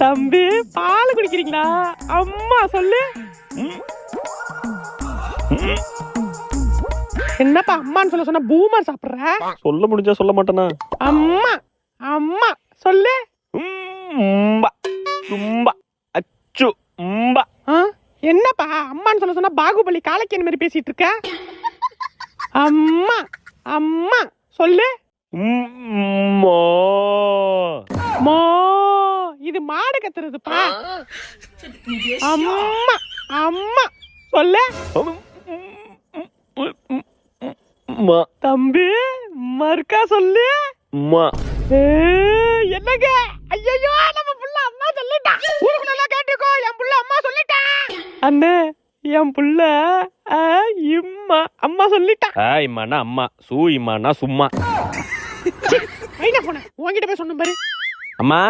தம்பி பால் குடிக்கிறீங்களா? அம்மா சொல்லு. என்னப்பா அம்மான்னு சொல்ல சொன்னா பூமர் சாப்பிடுற? சொல்ல முடிஞ்சா சொல்ல மாட்டேனா? அம்மா அம்மா சொல்லு. அச்சு. என்னப்பா அம்மான்னு சொல்ல சொன்னா பாகுபலி காலக்கேன் மாதிரி பேசிட்டு இருக்க? அம்மா அம்மா சொல்லு. மோ இது மாடு கத்துறதுப்பா. அம்மா அம்மா சொல்லு. தம்பி மறுக்கா சொல்லு. என்னங்க? ஐயோ நம்ம புள்ள அம்மா சொல்லிட்டான். ஊருக்குள்ள கேட்டுக்கோ, என் புள்ள அம்மா சொல்லிட்டான். அண்ணே என் புள்ள இம்மா அம்மா சொல்லிட்டான். இம்மானா அம்மா, சூ இம்மானா சும்மா. உன்கிட்ட போய் சொன்ன பாரு. அம்மா